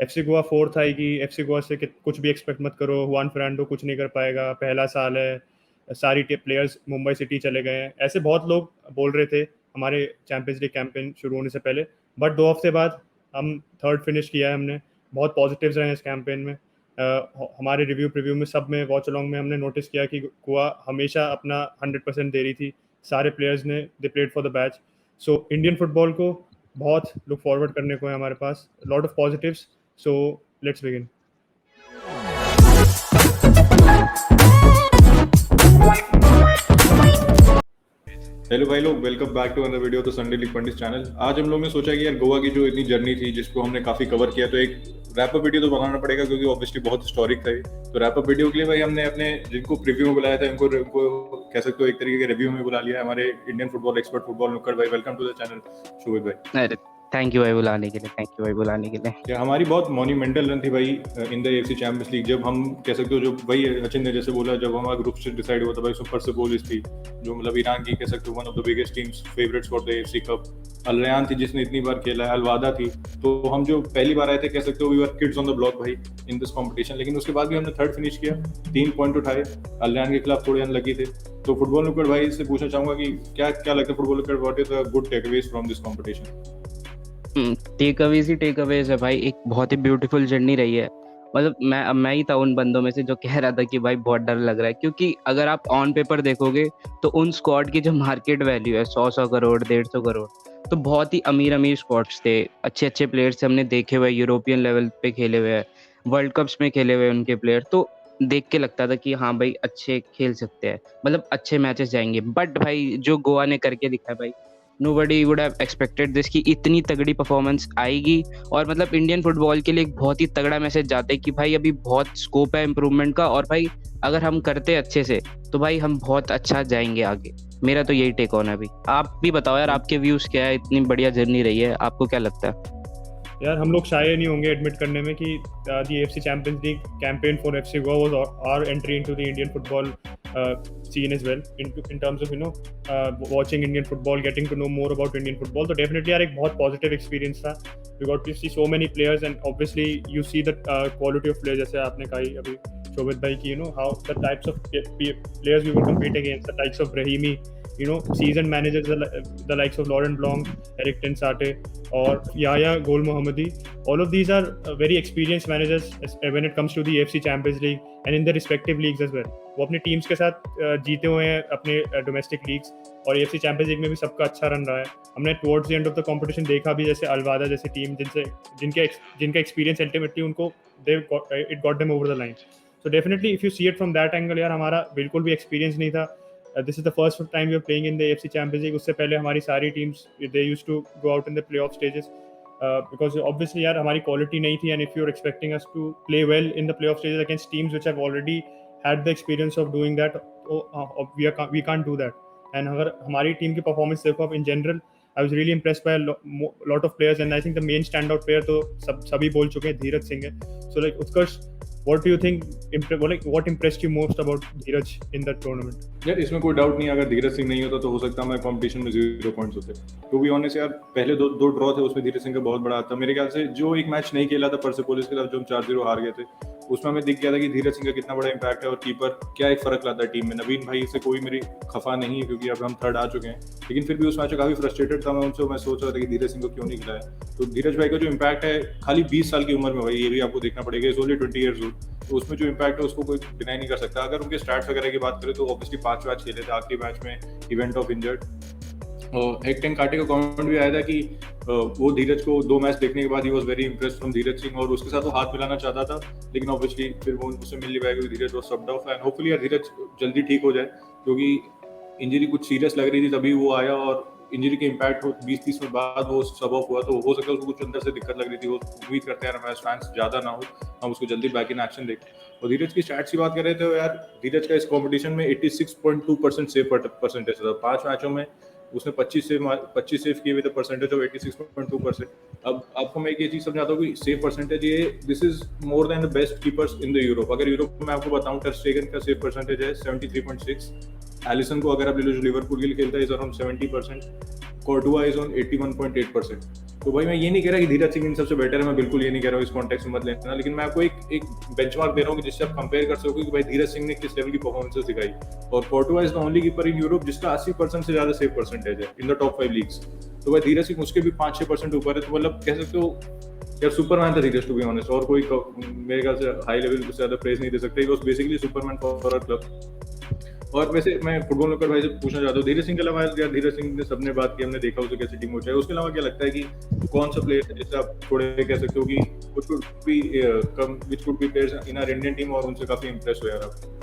FC Goa fourth आएगी, FC Goa से कुछ भी एक्सपेक्ट मत करो, हुआन फर्नांडो कुछ नहीं कर पाएगा, पहला साल है, सारी प्लेयर्स मुंबई सिटी चले गए हैं, ऐसे बहुत लोग बोल रहे थे हमारे चैंपियंस लीग कैंपेन शुरू होने से पहले। बट 2 हफ्ते बाद हम थर्ड फिनिश किया है हमने, बहुत पॉजिटिव्स रहे हैं इस कैंपेन में। हमारे रिव्यू प्रीव्यू में, सब में, वॉच अलॉन्ग में हमने नोटिस किया कि गोवा हमेशा अपना 100% दे रही थी, सारे प्लेयर्स ने they played for the batch. So Indian football को बहुत लुक फॉरवर्ड करने को है हमारे पास, lot of positives. So let's begin. Hello भाई लोग, welcome back to another video तो संडे लीग पंडित चैनल। आज हम लोग ने सोचा कि यार गोवा की जो इतनी जर्नी थी जिसको हमने काफी कवर किया, तो एक रैप अप वीडियो तो बनाना पड़ेगा क्योंकि ऑब्वियसली बहुत हिस्टोरिक था ये। तो रैप अप वीडियो के लिए भाई हमने अपने जिनको प्रीव्यू में बुलाया था उनको कह सकते हो एक तरीके के रिव्यू में बुला लिया है, हमारे इंडियन फुटबॉल एक्सपर्ट फुटबॉल नुक्कड़ भाई। Welcome to the channel Shobhit भाई। अरे थैंक यू भाई बुलाने के लिए, थैंक यू भाई बुलाने के लिए। क्या हमारी बहुत मॉन्यूमेंटल रन थी भाई in the FC Champions league, जब हम कह सकते हो जो भाई अचिन ने जैसे बोला, जब हमारा ग्रुप से डिसाइड हुआ था भाई सुपर परसेपोलिस थी, जो मतलब ईरान की कह सकते हो one of the biggest teams, favourites for the FC cup. Al Rayyan थी जिसने इतनी बार खेला है, अलवादा थी। तो हम जो पहली बार आए थे कह सकते हो we were kids on the block भाई इन दिस कॉम्पिटिशन, लेकिन उसके बाद भी हमने थर्ड फिनिश किया, 3 पॉइंट उठाए। अल रयान के खिलाफ थोड़े अनलकी थे। तो फुटबॉल नुक्कड़ भाई से पूछना चाहूंगा कि क्या लगता है फुटबॉल नुक्कड़, what is the good takeaways from this competition? Takeaways है भाई, एक बहुत ही ब्यूटीफुल जर्नी रही है। मतलब मैं ही था उन बंदों में से जो कह रहा था कि भाई बहुत डर लग रहा है, क्योंकि अगर आप ऑन पेपर देखोगे तो उन स्क्वाड की जो मार्केट वैल्यू है 100 करोड़ 150 करोड़, तो बहुत ही अमीर स्क्वाड्स थे, अच्छे अच्छे प्लेयर्स हमने देखे हुए, यूरोपियन लेवल पे खेले हुए हैं, वर्ल्ड कप्स में खेले हुए उनके प्लेयर। तो देख के लगता था कि हाँ भाई अच्छे खेल सकते हैं, मतलब अच्छे मैचेस जाएंगे। बट भाई जो गोवा ने करके दिखाया भाई, nobody would have expected this कि इतनी तगड़ी परफॉर्मेंस आएगी। और मतलब इंडियन फुटबॉल के लिए एक बहुत ही तगड़ा मैसेज जाता है कि भाई अभी बहुत स्कोप है इम्प्रूवमेंट का, और भाई अगर हम करते अच्छे से तो भाई हम बहुत अच्छा जाएंगे आगे। मेरा तो यही टेक ऑन है। अभी आप भी बताओ यार, आपके व्यूज क्या है? इतनी बढ़िया जर्नी रही है, आपको क्या लगता है? यार हम लोग शाये नहीं होंगे एडमिट करने में कि the FC Champions League campaign for FC Goa was our entry into the Indian football scene as well, in terms of watching Indian football, getting to know more about Indian football. So definitely यार एक बहुत positive experience था. We got to see so many players and obviously you see the quality of players, जैसे आपने कही अभी शोभित भाई की, how the types of players we will compete against, the likes of Brahimi, seasoned managers, the likes of Laurent Blanc, Eric Ten Sate, or Yahya Gol Mohammadi. All of these are very experienced managers when it comes to the AFC Champions League and in their respective leagues as well. वो अपनी teams के साथ जीते हुए हैं अपने domestic leagues, और AFC Champions League में भी सबका अच्छा रन रहा है। हमने towards the end of the competition देखा भी, जैसे अलवादा जैसी टीम जिनका एक्सपीरियंस अल्टीमेटली उनको it got them over the line. So definitely if you see it from that angle, यार हमारा बिल्कुल भी एक्सपीरियंस नहीं था। This is the first time we are playing in the AFC Champions League. उससे पहले हमारी सारी teams they used to go out in the playoff stages, because obviously यार हमारी क्वालिटी नहीं थी, and if you're expecting us to play well in the playoff stages against teams which have already had the experience of doing that, we can't do that. And अगर हमारी team की performance देखो आप, in general I was really impressed by a lot of players, and I think the main standout player तो सभी बोल चुके हैं, धीरज सिंह है। So like Utkarsh, what do you think, what impressed you most about Dheeraj in that tournament? यार इसमें कोई doubt नहीं, अगर धीरज सिंह नहीं होता तो हो सकता है कंपटीशन में 0 पॉइंट्स होते। टू बी ऑनेस्ट यार, पहले दो ड्रॉ थे, उसमें धीरज सिंह का बहुत बड़ा हाथ था। मेरे ख्याल से जो एक मैच नहीं खेला था परसेपोलिस के खिलाफ, जो हम 4-0 हार गए थे, उसमें हमें दिख गया था कि धीरज सिंह का कितना बड़ा इंपैक्ट है और कीपर क्या एक फर्क लाता है टीम में। नवीन भाई से कोई मेरी खफा नहीं है क्योंकि अब हम थर्ड आ चुके हैं, लेकिन फिर भी उस मैच में काफी फ्रस्ट्रेटेड था मैं उनसे। मैं सोच रहा था कि धीरज सिंह को क्यों नहीं खिलाया। तो धीरज भाई का जो इम्पैक्ट है खाली 20 साल की उम्र में, भाई ये भी आपको देखना पड़ेगा, इज ओनली 20 years old, तो उसमें जो इम्पैक्ट है उसको कोई डिनाई नहीं कर सकता। अगर उनके स्टैट्स वगैरह की बात करें तो ऑब्वियसली 5 मैच खेले थे, आखिरी मैच में इवेंट ऑफ इंजर्ड। एक टेन काटे का कमेंट भी आया था कि वो धीरज को 2 मैच देखने के बाद ही was very impressed from Dheeraj Singh, और उसके साथ वो हाथ मिलाना चाहता था, लेकिन ऑब्वियसली फिर वो उससे मिल नहीं पाया क्योंकि Dheeraj was subbed off. And hopefully Dheeraj जल्दी ठीक हो जाए, क्योंकि इंजरी कुछ सीरियस लग रही थी तभी वो आया, और इंजरी के इम्पैक्ट 20-30 मिनट बाद वो सब ऑफ हुआ, तो हो सकता है उसको कुछ अंदर से दिक्कत लग रही थी। वो उम्मीद करते हैं हमारे फैंस ज़्यादा ना हो, हम उसको जल्दी बैक इन एक्शन देखें। और धीरज की स्टैट्स की बात कर रहे थे यार, धीरज का इस कॉम्पिटिशन में 86.2% सेव परसेंटेज था। 5 मैचों में उसने 25 सेव किए विद परसेंटेज ऑफ 86.2%। अब आपको मैं एक ये चीज समझाता हूँ कि सेव परसेंटेज ये this is more than the best keepers in the Europe. अगर यूरोप में मैं आपको बताऊं, टर स्टेगन का सेव परसेंटेज है 73.6, एलिसन को अगर आप ले लो जो लिवरपूल के लिए खेलता है इज अराउंड 70%, कोर्टुआ इज ऑन 81.8%। तो भाई मैं ये नहीं कह रहा कि धीरज सिंह इन सबसे बेटर है, मैं बिल्कुल ये नहीं कह रहा हूँ, इस कॉन्टेक्स्ट में मत लेना, लेकिन मैं आपको एक बेंचमार्क दे रहा हूँ कि जिससे आप कंपेयर कर सको कि भाई धीरज सिंह ने किस लेवल की परफॉर्मेंस दिखाई। और कोर्टवा is the only keeper in Europe जिसका 80% से ज्यादा सेव परसेंटेज है इन द टॉप 5 लीग्स। तो भाई धीरज सिंह उसके भी 5-6% ऊपर है, तो मतलब कह सकते हो यार सुपरमैन था धीरज, टू बी ऑनेस्ट। और कोई मेरे ख्याल से हाई लेवल से ज्यादा प्रेज नहीं दे सकते, वो basically Superman for our club. और वैसे मैं फुटबॉल लोकर भाई से पूछना चाहता हूँ, धीरज सिंह के अलावा यार, धीरज सिंह ने सबने बात की, हमने देखा उसे कैसी टीम हो जाए, उसके अलावा क्या लगता है कि कौन सा प्लेयर है जिससे आप थोड़े कह सकते हो कि which could be players in our Indian team और उनसे काफी इम्प्रेस हो यार आप?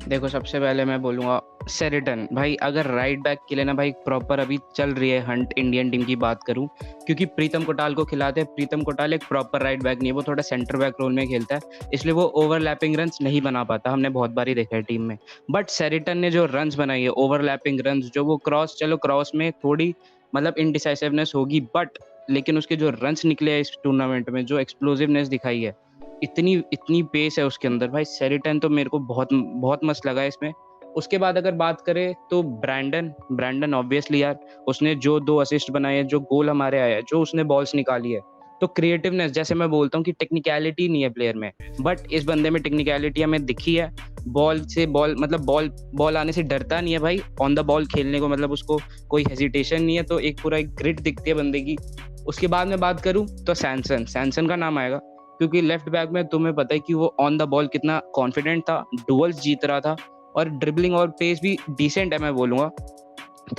देखो सबसे पहले मैं बोलूँगा शेरिटन भाई, अगर राइट बैक के लिए ना भाई प्रॉपर अभी चल रही है हंट इंडियन टीम की बात करूं, क्योंकि प्रीतम कोटाल को खिलाते हैं। प्रीतम कोटाल एक प्रॉपर राइट बैक नहीं है, वो थोड़ा सेंटर बैक रोल में खेलता है, इसलिए वो ओवरलैपिंग रन्स नहीं बना पाता, हमने बहुत बार ही देखा है टीम में। बट शेरिटन ने जो रन्स बनाई है ओवरलैपिंग रन्स, जो वो क्रॉस में थोड़ी मतलब इनडिसाइसिवनेस होगी, बट लेकिन उसके जो रन्स निकले हैं इस टूर्नामेंट में, जो एक्सप्लोसिवनेस दिखाई है, इतनी पेस है उसके अंदर भाई, शेरिटन तो मेरे को बहुत मस्त लगा है इसमें। उसके बाद अगर बात करें तो ब्रैंडन ऑब्वियसली यार, उसने जो 2 असिस्ट बनाए हैं, जो गोल हमारे आए हैं, जो उसने बॉल्स निकाली है, तो क्रिएटिवनेस, जैसे मैं बोलता हूँ कि टेक्निकलिटी नहीं है प्लेयर में, बट इस बंदे में टेक्निकलिटी हमें दिखी है। बॉल आने से डरता नहीं है भाई, ऑन द बॉल खेलने को मतलब उसको कोई हेजिटेशन नहीं है, तो एक पूरा एक ग्रिट दिखती है बंदे की। उसके बाद मैं बात करूँ तो सैमसन का नाम आएगा, क्योंकि लेफ्ट बैक में तुम्हें पता है कि वो ऑन द बॉल कितना कॉन्फिडेंट था, डुअल्स जीत रहा था, और ड्रिबलिंग और पेस भी डिसेंट है मैं बोलूँगा।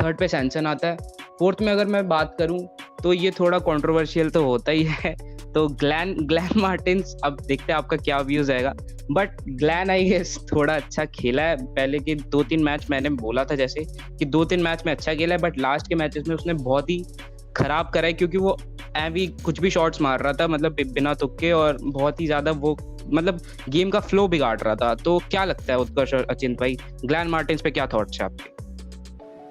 थर्ड पे सैमसन आता है। फोर्थ में अगर मैं बात करूं तो ये थोड़ा कंट्रोवर्शियल तो होता ही है, तो ग्लैन मार्टिन्स, अब देखते हैं आपका क्या व्यूज आएगा, बट ग्लैन आई गेस थोड़ा अच्छा खेला है। पहले के 2-3 मैच मैंने बोला था जैसे कि 2-3 मैच में अच्छा खेला है, बट लास्ट के मैचेस में उसने बहुत ही खराब करा है, क्योंकि वो भी कुछ भी शॉट्स मार रहा था, मतलब बिना तुक्के, और बहुत ही ज्यादा वो मतलब गेम का फ्लो बिगाड़ रहा था। तो क्या लगता है उत्कर्ष और अचिंत भाई, ग्लैन मार्टिन्स पे क्या थॉट्स है आपके?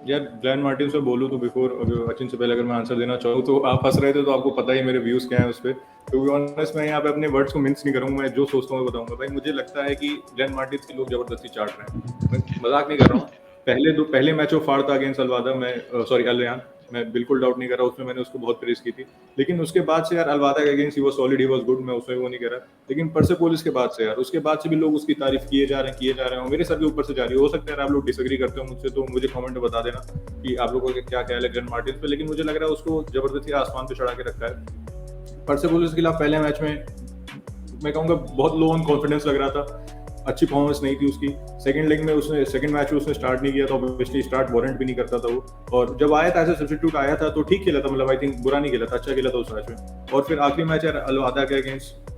यार ग्लैन मार्टिन से बोलूँ तो बिफोर अचिन से पहले अगर मैं आंसर देना चाहूँ, तो आप हंस रहे थे तो आपको पता ही मेरे व्यूज क्या है उस पर। टू बी ऑनेस्ट मैं यहाँ पे अपने वर्ड्स को मिन्स नहीं करूँगा, मैं जो सोचता हूँ बताऊंगा भाई। मुझे लगता है कि ग्लैन मार्टिन के लोग जबरदस्ती चाट रहे हैं, मैं मजाक नहीं कर रहा हूँ। पहले मैच वो फाड़ था अगेंस्ट अलवादा में, सॉरी अल रयान, मैं बिल्कुल डाउट नहीं कर रहा, उसमें मैंने उसको बहुत प्रेस की थी। लेकिन उसके बाद से यार अलवादा के अगेंस्ट ही वो सॉलिड, ही वाज गुड, मैं उसमें वो नहीं कह रहा। लेकिन परसेपोलिस के बाद से यार, उसके बाद से भी लोग उसकी तारीफ किए जा रहे हैं, मेरे सर के ऊपर से जा रही है। हो सकता है यार आप लोग डिसएग्री करते हो मुझसे, तो मुझे कमेंट में बता देना कि आप लोगों का क्या ख्याल है ग्लैन मार्टिन पे। लेकिन मुझे लग रहा है उसको जबरदस्ती आसमान पे चढ़ा के रखा है। परसेपोलिस के खिलाफ पहले मैच में मैं कहूँगा बहुत लो ऑन कॉन्फिडेंस लग रहा था, अच्छी परफॉर्मेंस नहीं थी उसकी। सेकंड मैच में उसने स्टार्ट नहीं किया, तो ऑब्वियसली स्टार्ट वारंट भी नहीं करता था वो। और जब आया था एज ए सब्स्टिट्यूट आया था तो ठीक खेला था, मतलब आई थिंक बुरा नहीं खेला था, अच्छा खेला था उस मैच में। और फिर आखिरी मैच यार अलवादा के अगेंस्ट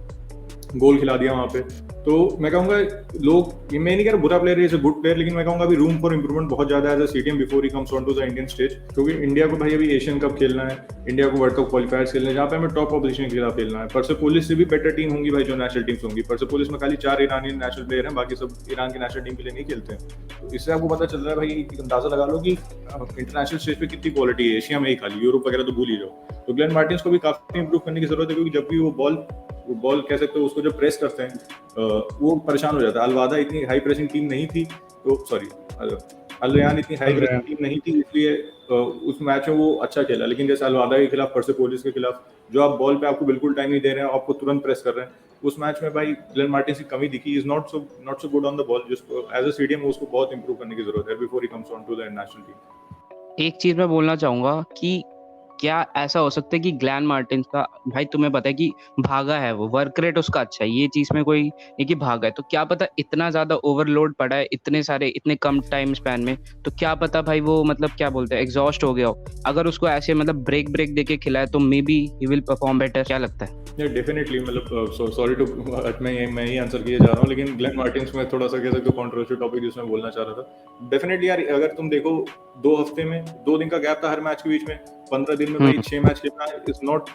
गोल खिला दिया वहाँ पे। तो मैं कहूँगा लोग, मैं नहीं कह रहा बुरा प्लेयर है, गुड प्लेयर, लेकिन मैं कहूँगा अभी रूम फॉर इंप्रूवमेंट बहुत ज्यादा है as a CDM before he comes on to the Indian stage. क्योंकि इंडिया को भाई अभी एशियन कप खेलना है, इंडिया को वर्ल्ड कप क्वालिफायर्स खेलना है, जहाँ पे हमें टॉप ऑपोजिशन के खिलाफ खेलना है। परसेपोलिस से भी बेटर टीम होंगी भाई जो नेशनल टीम्स होंगी। परसेपोलिस में खाली 4 ईरानी नेशनल प्लेयर हैं, बाकी सब ईरान की नेशनल टीम के लिए नहीं खेलते हैं। तो इससे आपको पता चल रहा है भाई, अंदाजा लगा लो कि इंटरनेशनल स्टेज पे कितनी क्वालिटी है। एशिया में ही खाली, यूरोप वगैरह तो भूल ही जाओ। तो ग्लेन मार्टिन्स को भी काफी इंप्रूव करने की जरूरत है, क्योंकि जब भी वो बॉल कह सकते हो उसको जब प्रेस करते हैं वो परेशान हो जाता है। अलवादा इतनी हाई प्रेसिंग टीम नहीं थी, तो सॉरी अल रयान इतनी हाई प्रेसिंग टीम नहीं थी, इसलिए उस मैच में वो अच्छा खेला। लेकिन जैसे अलवादा के खिलाफ, परसेपोलिस के खिलाफ, जो आप बॉल पे आपको बिल्कुल टाइम नहीं दे रहे हैं, आपको तुरंत प्रेस कर रहे हैं, उस मैच में भाई ग्लेन मार्टिन्स की कमी दिखी। Is not so good on the ball, जिसको एज अ सीडीएम उसको बहुत इंप्रूव करने की जरूरत है before he comes on to the national team. एक चीज मैं बोलना चाहूंगा कि क्या ऐसा हो सकता है कि ग्लैन मार्टिन्स का, भाई तुम्हें पता है कि भागा है, वो वर्क रेट उसका अच्छा है, ये चीज में कोई नहीं कि भागा है, तो क्या पता इतना ज्यादा ओवरलोड पड़ा है इतने कम टाइम स्पैन में, तो क्या पता भाई वो मतलब क्या बोलते हैं एग्जॉस्ट हो गया हो। अगर उसको ऐसे मतलब ब्रेक देके खिलाए तो may be he will perform better. क्या लगता है? डेफिनेटली, मतलब सॉरी टू मैं ही आंसर किए जा रहा हूँ, लेकिन ग्लेन मार्टिन्स में थोड़ा सा कह सकते हो कंट्रोवर्शियल टॉपिक जिसमें बोलना चाह रहा था। डेफिनेटली यार, अगर तुम देखो 2 हफ्ते में 2 दिन का गैप था हर मैच के बीच में, 15 दिन में भाई 6 मैच खेलना इज नॉट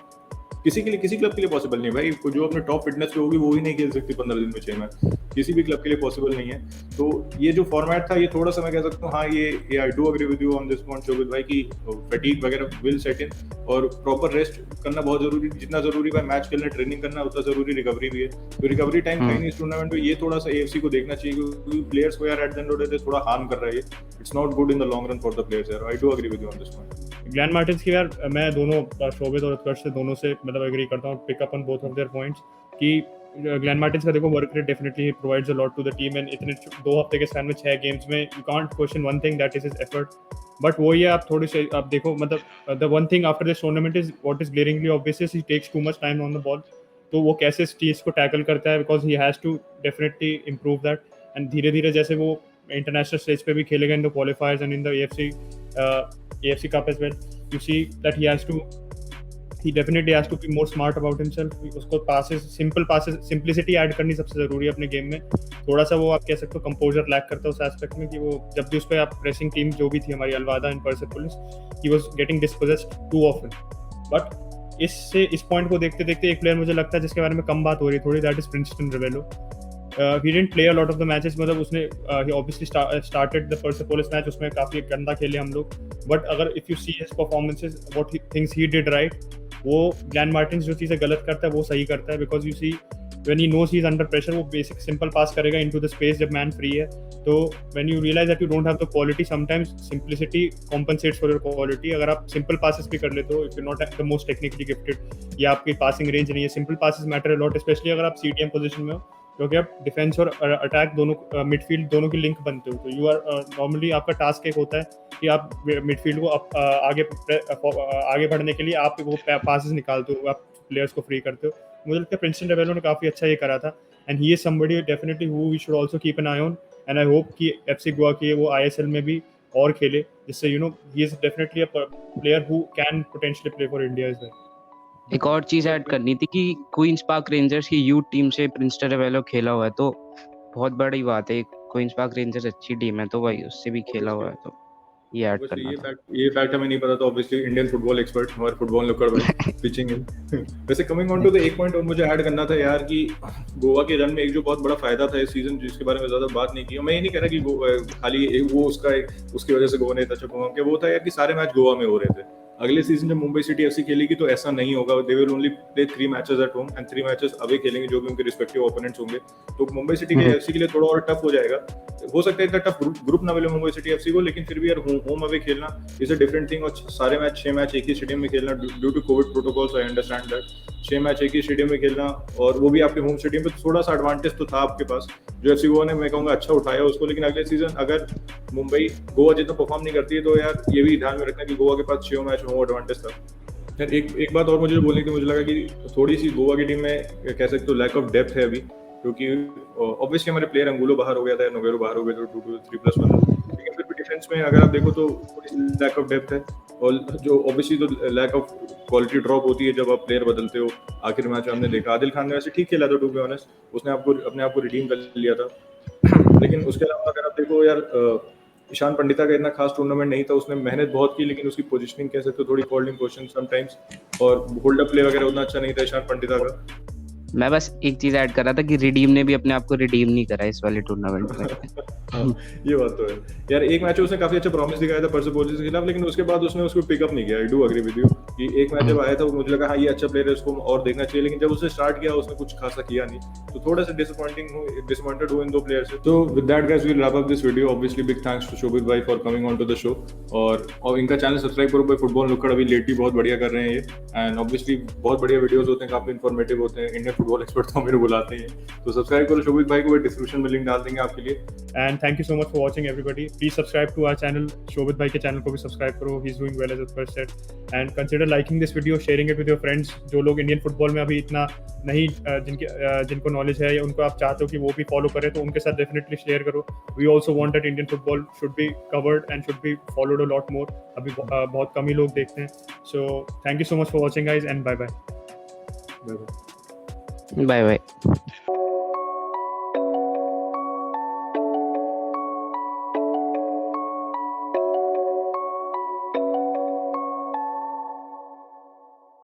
किसी क्लब के लिए पॉसिबल नहीं भाई। जो अपने टॉप फिटनेस पे होगी वो ही नहीं खेल सकती 15 दिन में 6 मैच, किसी भी क्लब के लिए पॉसिबल नहीं है। तो ये जो फॉर्मेट था ये थोड़ा सा मैं कह सकता हूँ, हाँ ये I do agree with you on this point Shobhit भाई, कि फैटीग वगैरह विल सेट इन, और प्रॉपर रेस्ट करना बहुत जरूरी, जितना जरूरी भाई मैच खेलना ट्रेनिंग करना उतना जरूरी रिकवरी भी है। तो रिकवरी टाइम कहीं नहीं इस टूर्नामेंट में, ये थोड़ा सा एएफसी को देखना चाहिए, क्योंकि प्लेयर्स को यार at the end of the day थोड़ा हार्म कर रहा है। It's not good in the long run for the players यार। I do agree with you on this point. Glan Martins की यार मैं दोनों शोभित और उत्कर्ष से दोनों से मतलब एग्री करता हूँ, pick up on both of their points कि ग्लेन मार्टिन्स का देखो work rate definitely provides a lot to the team, and इतने 2 हफ्ते के स्पैन में 6 गेम्स में you can't question one thing, that is his effort. But वो ये आप थोड़ी से आप देखो मतलब the one thing after this tournament is what is glaringly obvious is he takes too much time on the ball. तो वो कैसे इस चीज़ को टैकल करता है, because he has to definitely improve that, and धीरे धीरे जैसे वो इंटरनेशनल स्टेज पे भी खेलेगा in the qualifiers and in the AFC Cup as well, you see that he definitely has to be more smart about himself. उसको passes simplicity add करनी सबसे ज़रूरी है अपने गेम में। थोड़ा सा वो आप कह सकते हो कंपोजर लैक करता है उस एस्पेक्ट में कि वो जब भी उस पर आप प्रेसिंग टीम जो भी थी हमारी Al Wahda and Persepolis, he was getting dispossessed too often. But इस पॉइंट को देखते देखते एक प्लेयर मुझे लगता है जिसके बारे में कम बात हो रही थोड़ी, दैट इज प्रिंसटन रेवेलो। he didn't play a lot of the matches, मतलब उसने he obviously started the Persepolis match, उसमें काफ़ी गंदा खेले हम लोग, but अगर if you see his performances, what things he did right, वो ग्लेन मार्टिन्स जो चीज़ें गलत करता है वो सही करता है, because you see when he knows he's under pressure वो basic simple pass करेगा into the space जब man free है। तो when you realize that you don't have the quality, sometimes simplicity compensates for your quality। अगर आप simple passes भी कर लेते हो, if you're not the most technically gifted या आपकी passing range नहीं है, simple passes matter a lot, especially अगर आप CDM position में हो, क्योंकि आप डिफेंस और अटैक दोनों मिडफील्ड दोनों की लिंक बनते हो। तो यू आर नॉर्मली आपका टास्क एक होता है कि आप मिडफील्ड को आगे बढ़ने के लिए आप वो पासेस निकालते हो, आप प्लेयर्स को फ्री करते हो। मुझे लगता है प्रिंसटन रेवेलो ने काफ़ी अच्छा ये करा था, and he is somebody definitely who we should also keep an eye on, and I hope कि FC गोवा की वो ISL में भी और खेले, जिससे you know he is definitely a player who can potentially play for India as well. एक और चीज ऐड करनी थी कि क्वींस पार्क रेंजर्स की यूथ टीम से प्रिंसटन रेवेलो खेला हुआ है, तो बहुत बड़ी बात है। क्वींस पार्क रेंजर्स अच्छी टीम है, तो भाई उससे भी खेला हुआ है, तो ये ऐड करना था। ये फैक्ट हमें नहीं पता, तो ऑब्वियसली इंडियन फुटबॉल एक्सपर्ट हमारे फुटबॉल लुक्कड़ भाई पिचिंग इन। वैसे कमिंग ऑन टू द एक पॉइंट और मुझे ऐड करना था यार कि गोवा के रन में एक जो बहुत बड़ा फायदा था इस सीजन, जिसके बारे में ज्यादा बात नहीं की, मैं ये नहीं कह रहा कि खाली वो उसकी वजह से गोवा ने अच्छा परफॉर्म किया, वो था यार कि सारे मैच गोवा में हो रहे थे। अगले सीजन जब मुंबई सिटी FC खेलेगी तो ऐसा नहीं होगा, they will only play 3 matches at home and 3 matches away खेलेंगे, जो भी उनके रिस्पेक्टिव ओपोनेंट्स होंगे। तो मुंबई सिटी के FC के लिए थोड़ा और टफ हो जाएगा। हो सकता है इतना टफ ग्रुप ना मिले मुंबई सिटी FC को, लेकिन फिर भी यार होम अवे खेलना इज अ डिफरेंट थिंग। और सारे मैच 6 मैच एक ही स्टेडियम में खेलना, due to covid protocols I understand that 6 match एक ही स्टेडियम में खेलना, और वो भी आपके होम स्टेडियम पे, थोड़ा सा एडवांटेज तो था आपके पास, जो FC गोवा ने मैं कहूँगा अच्छा उठाया उसको। लेकिन अगले सीजन अगर मुंबई गोवा जितना परफॉर्म नहीं करती है, तो यार ये भी ध्यान में रखना कि गोवा के पास 6 मैच होम एडवांटेज था। यार एक बात और मुझे बोलने की, मुझे लगा कि थोड़ी सी गोवा की टीम में कह सकते हो लैक ऑफ डेप्थ है अभी, क्योंकि ऑब्वियसली हमारे प्लेयर अंगुलो बाहर हो गया था, नोवेरो बाहर हो गए, तो 2-3+1, लेकिन फिर भी डिफेंस में अगर आप देखो तो थोड़ी लैक ऑफ डेप्थ है। और जो ऑब्वियसली तो लैक ऑफ क्वालिटी ड्रॉप होती है जब आप प्लेयर बदलते हो। आखिर मैच हमने देखा आदिल खान ने वैसे ठीक खेला था, टू बी ऑनेस्ट, उसने अपने आप को रिडीम कर लिया था। लेकिन उसके अलावा अगर आप देखो यार, ईशान पंडिता का इतना खास टूर्नामेंट नहीं था, उसने मेहनत बहुत की, लेकिन उसकी पोजीशनिंग कह सकते हो थोड़ी कॉल्ड इन क्वेश्चन समटाइम्स, और होल्ड अप प्ले वगैरह उतना अच्छा नहीं था ईशान पंडिता का। मैं बस एक चीज ऐड कर रहा था कि रिडीम ने भी अपने आप को रिडीम नहीं करा इस वाले टूर्नामेंट में। ये बात तो है यार। एक मैच उसने काफी अच्छा प्रॉमिस दिखाया था परसेपोलिस के खिलाफ, लेकिन उसके बाद उसने उसको पिकअप नहीं किया। I do agree with you कि एक मैच जब आया था मुझे लगा हाँ ये अच्छा प्लेयर है, इसको और देखना चाहिए, लेकिन जब उसने स्टार्ट किया उसने कुछ खासा किया नहीं, तो थोड़ा सा डिसअपॉइंटेड हुए इन दो प्लेयर से। तो with that guys we will wrap up this video. Obviously big thanks to Shobhit भाई for coming on to the show, और इनका चैनल सब्सक्राइब करो भाई, फुटबॉल लुक्कड़ अभी लेट भी बहुत बढ़िया कर रहे हैं ये, एंड ऑब्वियसली बहुत बढ़िया वीडियोस होते हैं, काफी इन्फॉर्मेटिव होते हैं, इंडियन फुटबॉल एक्सपर्ट तो मेरे बुलाते हैं। तो सब्सक्राइब करो शोभित भाई को, डिस्क्रिप्शन में लिंक डाल देंगे आपके लिए। And thank you so much for watching everybody. Please subscribe to our channel, Shobhit भाई के चैनल को भी सब्सक्राइब करो, he is doing well as first set, and consider liking this video, sharing it with your friends. जो लोग Indian football में अभी इतना नहीं जिनको नॉलेज है या उनको आप चाहते हो कि वो भी फॉलो करें, तो उनके साथ डेफिनेटली शेयर करो। We also want that Indian football should be covered and should be followed a lot more. अभी बहुत कम ही लोग देखते हैं। So thank you so much for watching guys, and bye bye. Bye bye.